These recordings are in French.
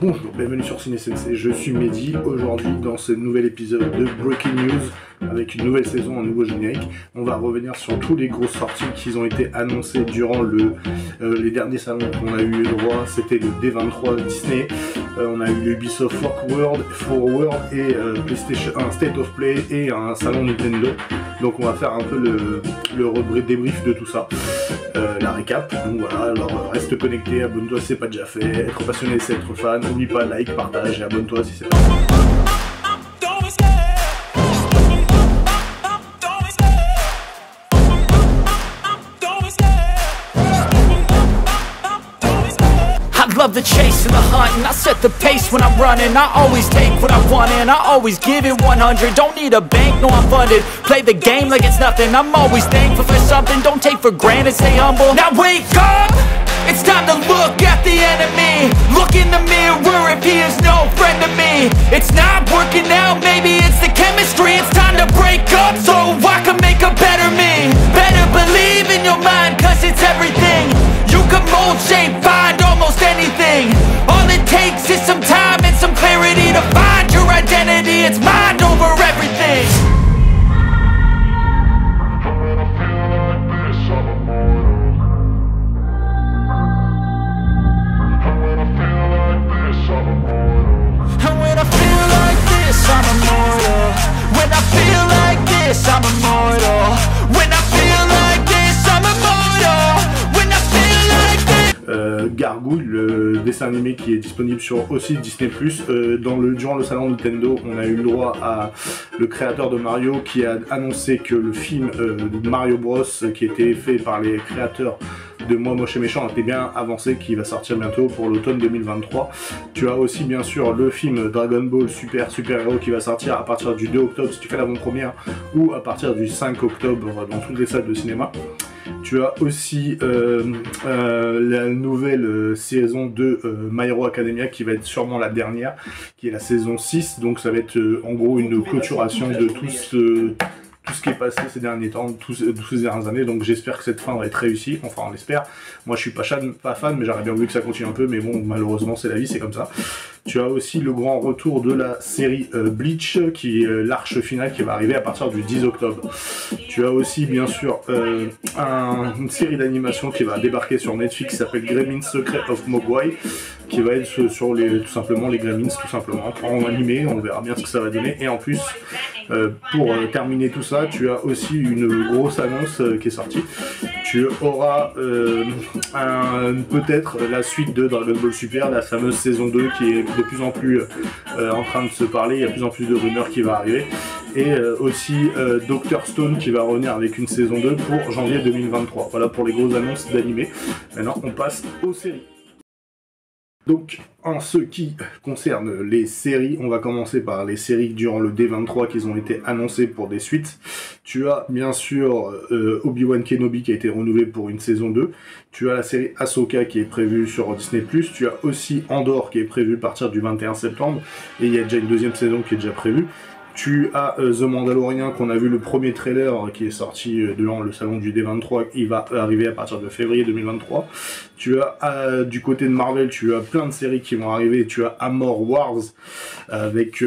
Bonjour, bienvenue sur Ciné Sensei, je suis Mehdi. Aujourd'hui, dans ce nouvel épisode de Breaking News, avec une nouvelle saison, un nouveau générique, on va revenir sur tous les grosses sorties qui ont été annoncées durant les derniers salons qu'on a eu le droit. C'était le D23 Disney, on a eu le Ubisoft Forward et PlayStation 1 State of Play et un salon Nintendo. Donc on va faire un peu le débrief de tout ça, la récap. Donc voilà, alors reste connecté, abonne-toi si c'est pas déjà fait, être passionné c'est être fan, n'oublie pas like, partage et abonne-toi si c'est pas fait. Love the chase and the hunt, and I set the pace when I'm running. I always take what I want and I always give it 100. Don't need a bank, no I'm funded. Play the game like it's nothing. I'm always thankful for something. Don't take for granted, stay humble. Now wake up! It's time to look at the enemy. Look in the mirror if he is no friend to me. It's not working out, maybe it's the chemistry. It's time to break up so I can make a better me. Better believe in your mind, cause it's everything. You can mold, shape, find almost anything. All it takes is some time and some clarity to find your identity. It's mind over everything. And when I feel like this, I'm immortal. When I feel like this, I'm immortal. When I feel like this, I'm immortal. When I feel like this. Gargouille, le dessin animé qui est disponible sur aussi Disney+. Durant le salon Nintendo, on a eu le droit à le créateur de Mario qui a annoncé que le film de Mario Bros qui était fait par les créateurs de Moi Moche et Méchant était bien avancé, qui va sortir bientôt pour l'automne 2023. Tu as aussi bien sûr le film Dragon Ball Super Héros qui va sortir à partir du 2 octobre si tu fais l'avant-première, ou à partir du 5 octobre dans toutes les salles de cinéma. Tu as aussi la nouvelle saison de My Hero Academia qui va être sûrement la dernière, qui est la saison 6, donc ça va être en gros une clôturation de tout ce qui est passé ces derniers temps, toutes ces dernières années, donc j'espère que cette fin va être réussie, enfin on l'espère. Moi je suis pas fan, mais j'aurais bien voulu que ça continue un peu, mais bon malheureusement c'est la vie, c'est comme ça. Tu as aussi le grand retour de la série Bleach, qui est l'arche finale qui va arriver à partir du 10 octobre. Tu as aussi bien sûr une série d'animation qui va débarquer sur Netflix qui s'appelle Gremlins Secret of Mogwai, qui va être sur tout simplement les Gremlins, tout simplement, en animé, on verra bien ce que ça va donner. Et en plus, pour terminer tout ça, tu as aussi une grosse annonce qui est sortie. Tu auras peut-être la suite de Dragon Ball Super, la fameuse saison 2 qui est de plus en plus en train de se parler, il y a de plus en plus de rumeurs qui va arriver. Et aussi Dr Stone qui va revenir avec une saison 2 pour janvier 2023. Voilà pour les grosses annonces d'animé. Maintenant on passe aux séries. Donc, en ce qui concerne les séries, on va commencer par les séries durant le D23 qui ont été annoncées pour des suites. Tu as bien sûr Obi-Wan Kenobi qui a été renouvelé pour une saison 2. Tu as la série Ahsoka qui est prévue sur Disney+. Tu as aussi Andor qui est prévu à partir du 21 septembre. Et il y a déjà une deuxième saison qui est déjà prévue. Tu as The Mandalorian qu'on a vu le premier trailer qui est sorti durant le salon du D23, il va arriver à partir de février 2023. Tu as du côté de Marvel, tu as plein de séries qui vont arriver. Tu as Armor Wars avec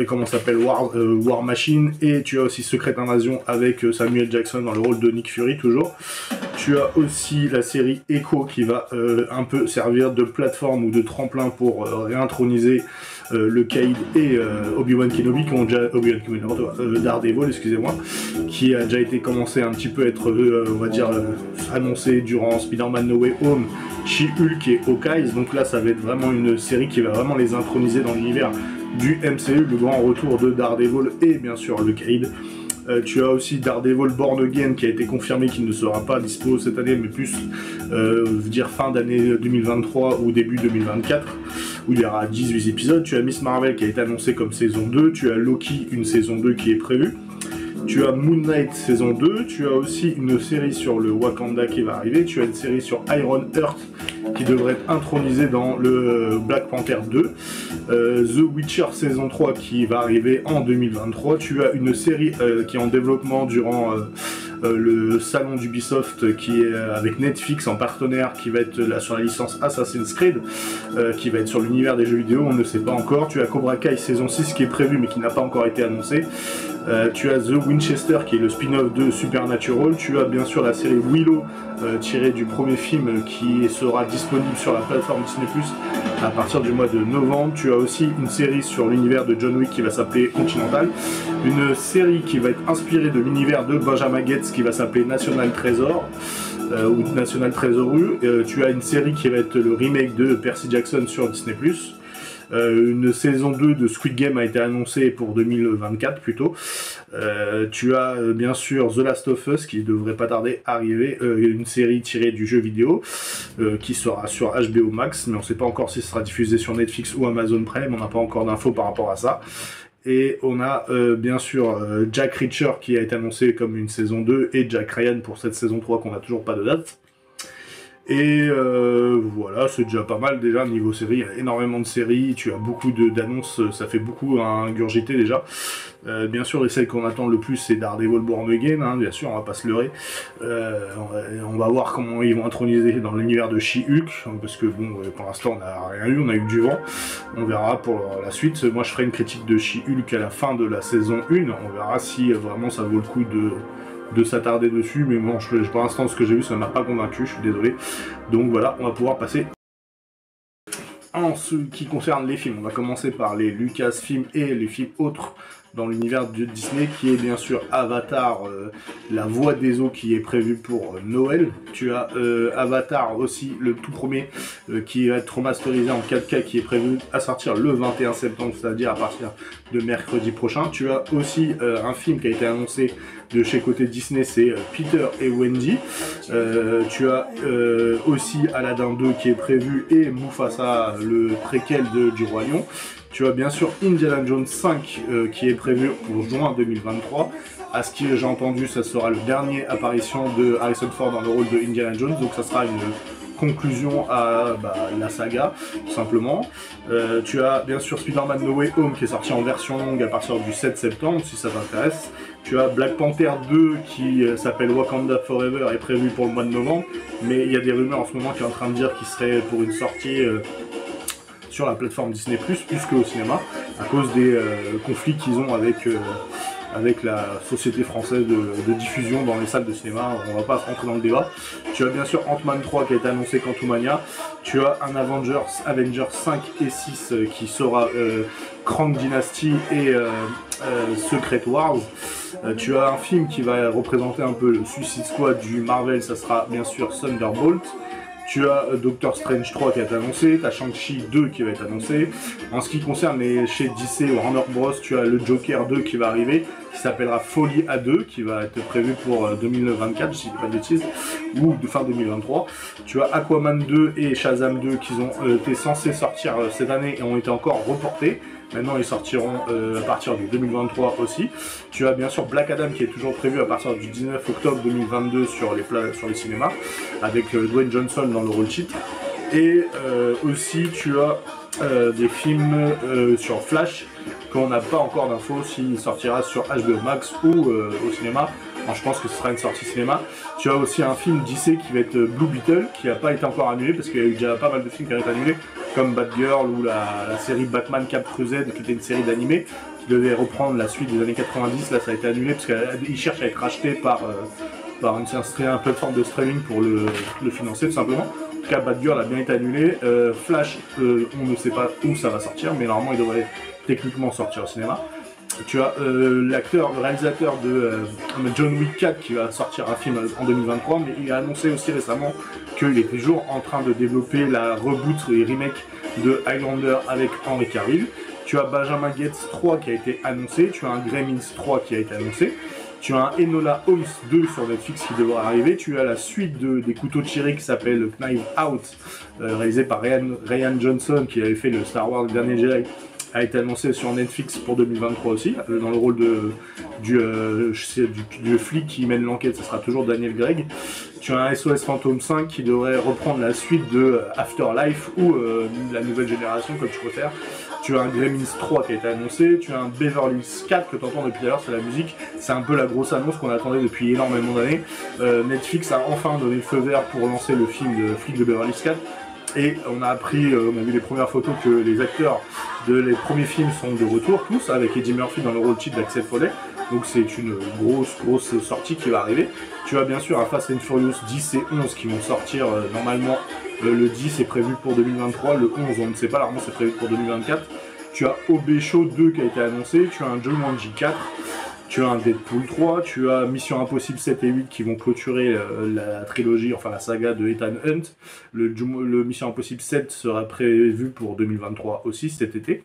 comment s'appelle War Machine, et tu as aussi Secret Invasion avec Samuel Jackson dans le rôle de Nick Fury toujours. Tu as aussi la série Echo qui va un peu servir de plateforme ou de tremplin pour réintroniser le Caïd et Obi-Wan Kenobi qui ont déjà Daredevil, excusez-moi, qui a déjà été commencé un petit peu à être on va dire annoncé durant Spider-Man No Way Home, She-Hulk et Hawkeye. Donc là ça va être vraiment une série qui va vraiment les introniser dans l'univers du MCU, le grand retour de Daredevil et bien sûr le Caïd. Tu as aussi Daredevil Born Again qui a été confirmé qu'il ne sera pas dispo cette année, mais plus dire fin d'année 2023 ou début 2024, où il y aura 18 épisodes. Tu as Miss Marvel qui a été annoncée comme saison 2, tu as Loki, une saison 2 qui est prévue. Tu as Moon Knight saison 2, tu as aussi une série sur le Wakanda qui va arriver, tu as une série sur Iron Heart qui devrait être intronisée dans le Black Panther 2, The Witcher saison 3 qui va arriver en 2023, tu as une série qui est en développement durant le salon d'Ubisoft qui est avec Netflix en partenaire, qui va être là sur la licence Assassin's Creed, qui va être sur l'univers des jeux vidéo, on ne sait pas encore. Tu as Cobra Kai saison 6 qui est prévu mais qui n'a pas encore été annoncé. Tu as The Winchester qui est le spin-off de Supernatural. Tu as bien sûr la série Willow tirée du premier film qui sera disponible sur la plateforme Disney+ à partir du mois de novembre. Tu as aussi une série sur l'univers de John Wick qui va s'appeler Continental. Une série qui va être inspirée de l'univers de Benjamin Gates qui va s'appeler National Treasure. Ou National Treasure. Tu as une série qui va être le remake de Percy Jackson sur Disney+. Une saison 2 de Squid Game a été annoncée pour 2024 plutôt. Tu as bien sûr The Last of Us qui devrait pas tarder à arriver, une série tirée du jeu vidéo qui sera sur HBO Max, mais on sait pas encore si ce sera diffusé sur Netflix ou Amazon Prime, on n'a pas encore d'infos par rapport à ça. Et on a bien sûr Jack Reacher qui a été annoncé comme une saison 2 et Jack Ryan pour cette saison 3 qu'on n'a toujours pas de date. Et voilà, c'est déjà pas mal déjà niveau série, il y a énormément de séries, tu as beaucoup d'annonces, ça fait beaucoup ingurgiter déjà. Bien sûr, et celle qu'on attend le plus c'est Daredevil Born Again, hein, bien sûr, on va pas se leurrer. On va voir comment ils vont introniser dans l'univers de She-Hulk, parce que bon, pour l'instant on n'a rien eu, on a eu du vent. On verra pour la suite. Moi je ferai une critique de She-Hulk à la fin de la saison 1, on verra si vraiment ça vaut le coup de s'attarder dessus, mais bon, pour l'instant, ce que j'ai vu, ça ne m'a pas convaincu, je suis désolé. Donc voilà, on va pouvoir passer. En ce qui concerne les films, on va commencer par les Lucasfilm et les films autres dans l'univers de Disney, qui est bien sûr Avatar, la voix des eaux qui est prévue pour Noël. Tu as Avatar aussi, le tout premier, qui va être remasterisé en 4K, qui est prévu à sortir le 21 septembre, c'est-à-dire à partir de mercredi prochain. Tu as aussi un film qui a été annoncé de chez côté Disney, c'est Peter et Wendy. Tu as aussi Aladdin 2 qui est prévu et Mufasa, le préquel du Roi Lion. Tu as bien sûr Indiana Jones 5 qui est prévu pour juin 2023. À ce que j'ai entendu, ça sera le dernier apparition de Harrison Ford dans le rôle de Indiana Jones, donc ça sera une conclusion à la saga, tout simplement. Tu as bien sûr Spider-Man No Way Home qui est sorti en version longue à partir du 7 septembre, si ça t'intéresse. Tu as Black Panther 2 qui s'appelle Wakanda Forever, est prévu pour le mois de novembre, mais il y a des rumeurs en ce moment qui sont en train de dire qu'il serait pour une sortie sur la plateforme Disney+, plus qu'au cinéma, à cause des conflits qu'ils ont avec la société française de diffusion dans les salles de cinéma. On va pas rentrer dans le débat. Tu as bien sûr Ant-Man 3 qui a été annoncé Quantumania. Tu as un Avengers 5 et 6 qui sera Krang Dynasty et Secret Wars. Tu as un film qui va représenter un peu le Suicide Squad du Marvel, ça sera bien sûr Thunderbolt. Tu as Doctor Strange 3 qui a été annoncé, tu as Shang-Chi 2 qui va être annoncé. En ce qui concerne chez DC Warner Bros, tu as le Joker 2 qui va arriver, qui s'appellera Folie A2, qui va être prévu pour 2024, si je ne dis pas de bêtises, ou de fin 2023. Tu as Aquaman 2 et Shazam 2 qui ont été censés sortir cette année et ont été encore reportés. Maintenant, ils sortiront à partir de 2023 aussi. Tu as bien sûr Black Adam qui est toujours prévu à partir du 19 octobre 2022 sur les cinémas, avec Dwayne Johnson dans le rôle titre. Et aussi, tu as des films sur Flash qu'on n'a pas encore d'infos s'il sortira sur HBO Max ou au cinéma. Alors, je pense que ce sera une sortie cinéma. Tu as aussi un film DC qui va être Blue Beetle, qui n'a pas été encore annulé parce qu'il y a eu déjà pas mal de films qui ont été annulés, comme Batgirl ou la série Batman Cap Crusade, qui était une série d'animés qui devait reprendre la suite des années 90. Là, ça a été annulé parce qu'il cherche à être racheté par une plateforme de streaming pour le financer tout simplement. En tout cas, Batgirl a bien été annulé. Flash, on ne sait pas où ça va sortir, mais normalement il devrait techniquement sortir au cinéma. Tu as le réalisateur de John Wick 4 qui va sortir un film en 2023, mais il a annoncé aussi récemment qu'il est toujours en train de développer la reboot et remake de Highlander avec Henry Cavill. Tu as Benjamin Gates 3 qui a été annoncé, tu as un Gremlins 3 qui a été annoncé, tu as un Enola Holmes 2 sur Netflix qui devra arriver, tu as la suite des couteaux tirés qui s'appelle Knives Out, réalisé par Ryan Johnson qui avait fait le Star Wars Dernier Jedi, a été annoncé sur Netflix pour 2023 aussi, dans le rôle du flic qui mène l'enquête, ce sera toujours Daniel Craig. Tu as un SOS Fantôme 5 qui devrait reprendre la suite de Afterlife ou la nouvelle génération comme tu préfères. Tu as un Gremlins 3 qui a été annoncé, tu as un Beverly Hills 4 que tu entends depuis tout à l'heure, c'est la musique, c'est un peu la grosse annonce qu'on attendait depuis énormément d'années. Netflix a enfin donné le feu vert pour lancer le film de flic de Beverly Hills 4. Et on a appris, on a vu les premières photos que les acteurs les premiers films sont de retour tous, avec Eddie Murphy dans le rôle titre d'Axel Foley. Donc c'est une grosse sortie qui va arriver. Tu as bien sûr un Fast and Furious 10 et 11 qui vont sortir normalement. Le 10 est prévu pour 2023, le 11 on ne sait pas, normalement c'est prévu pour 2024. Tu as OB Show 2 qui a été annoncé, tu as un Jumanji 4. Tu as un Deadpool 3, tu as Mission Impossible 7 et 8 qui vont clôturer la trilogie, enfin la saga de Ethan Hunt. Le Mission Impossible 7 sera prévu pour 2023 aussi cet été.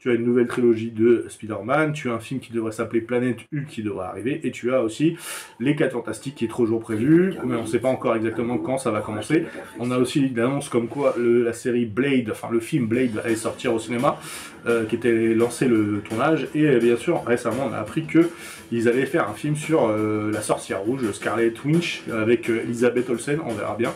Tu as une nouvelle trilogie de Spider-Man, tu as un film qui devrait s'appeler Planète Hulk qui devrait arriver, et tu as aussi Les 4 Fantastiques qui est toujours prévu, mais on ne sait pas encore exactement quand ça va commencer. On a aussi une annonce comme quoi la série Blade, enfin le film Blade allait sortir au cinéma, qui était lancé le tournage, et bien sûr récemment on a appris qu'ils allaient faire un film sur la sorcière rouge, Scarlet Witch, avec Elisabeth Olsen, on verra bien.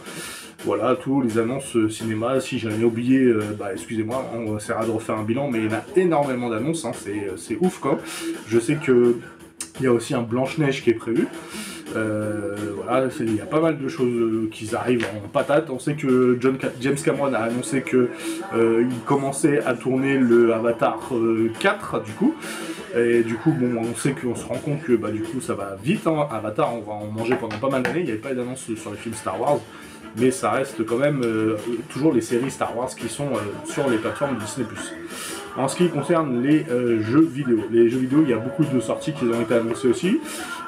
Voilà, tous les annonces cinéma, si j'en ai oublié, excusez-moi, on essaiera de refaire un bilan, mais il y en a énormément d'annonces, hein, c'est ouf quoi. Je sais qu'il y a aussi un Blanche-Neige qui est prévu. Voilà, il y a pas mal de choses qui arrivent en patate. On sait que James Cameron a annoncé qu'il commençait à tourner le Avatar 4 du coup. Et du coup, bon, on sait qu'on se rend compte que du coup ça va vite, hein. Avatar, on va en manger pendant pas mal d'années. Il n'y avait pas d'annonce sur les films Star Wars. Mais ça reste quand même toujours les séries Star Wars qui sont sur les plateformes Disney+. En ce qui concerne les jeux vidéo, il y a beaucoup de sorties qui ont été annoncées aussi.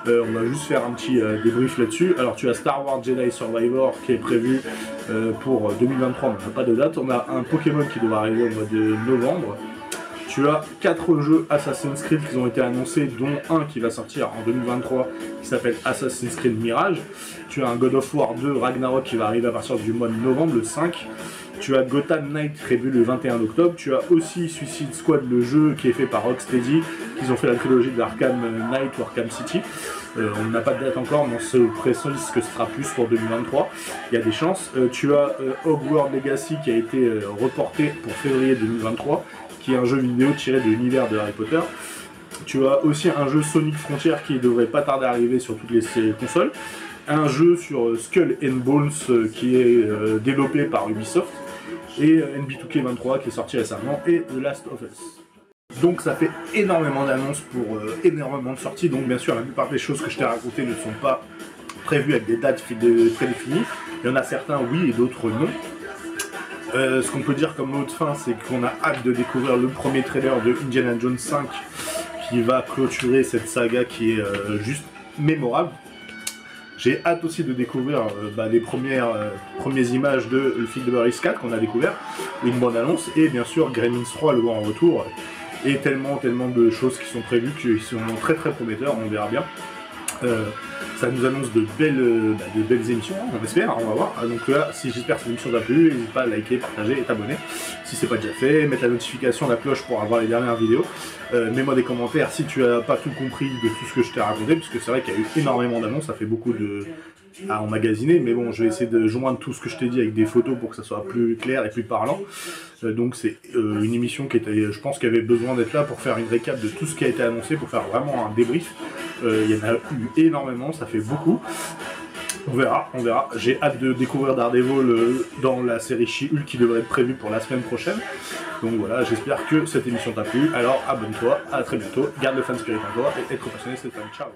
On va juste faire un petit débrief là-dessus. Alors tu as Star Wars Jedi Survivor qui est prévu pour 2023, mais on n'a pas de date. On a un Pokémon qui devra arriver au mois de novembre. Tu as 4 jeux Assassin's Creed qui ont été annoncés, dont un qui va sortir en 2023 qui s'appelle Assassin's Creed Mirage. Tu as un God of War 2 Ragnarok qui va arriver à partir du mois de novembre, le 5. Tu as Gotham Knight prévu le 21 octobre. Tu as aussi Suicide Squad, le jeu qui est fait par Rocksteady, qui ont fait la trilogie d'Arkham Knight ou Arkham City. On n'a pas de date encore, mais on se précise que ce sera plus pour 2023. Il y a des chances. Tu as Hogwarts Legacy qui a été reporté pour février 2023, qui est un jeu vidéo tiré de l'univers de Harry Potter. Tu as aussi un jeu Sonic Frontier qui devrait pas tarder à arriver sur toutes les consoles. Un jeu sur Skull and Bones qui est développé par Ubisoft. Et NB2K23 qui est sorti récemment, et The Last of Us. Donc ça fait énormément d'annonces pour énormément de sorties. Donc bien sûr la plupart des choses que je t'ai racontées ne sont pas prévues avec des dates prédéfinies. Il y en a certains oui et d'autres non. Ce qu'on peut dire comme mot de fin, c'est qu'on a hâte de découvrir le premier trailer de Indiana Jones 5 qui va clôturer cette saga qui est juste mémorable. J'ai hâte aussi de découvrir les premières images de le film de Beverly Hills 4 qu'on a découvert, une bonne annonce, et bien sûr Gremlins 3 le grand retour, et tellement de choses qui sont prévues qui sont très prometteurs, on verra bien. Ça nous annonce de belles émissions, on espère, on va voir. Donc là, j'espère que cette émission t'a plu, n'hésite pas à liker, partager et t'abonner si c'est pas déjà fait, mettre la notification, la cloche pour avoir les dernières vidéos. Mets-moi des commentaires si tu as pas tout compris de tout ce que je t'ai raconté, parce que c'est vrai qu'il y a eu énormément d'annonces, ça fait beaucoup à emmagasiner, mais bon, je vais essayer de joindre tout ce que je t'ai dit avec des photos pour que ça soit plus clair et plus parlant. Donc c'est une émission qui était, je pense, qui avait besoin d'être là pour faire une récap de tout ce qui a été annoncé, pour faire vraiment un débrief. Il y en a eu énormément, ça fait beaucoup. On verra. J'ai hâte de découvrir Daredevil dans la série She-Hulk qui devrait être prévue pour la semaine prochaine. Donc voilà, j'espère que cette émission t'a plu. Alors abonne-toi, à très bientôt, garde le fan spirit en toi et être passionné, c'est le fan. Ciao.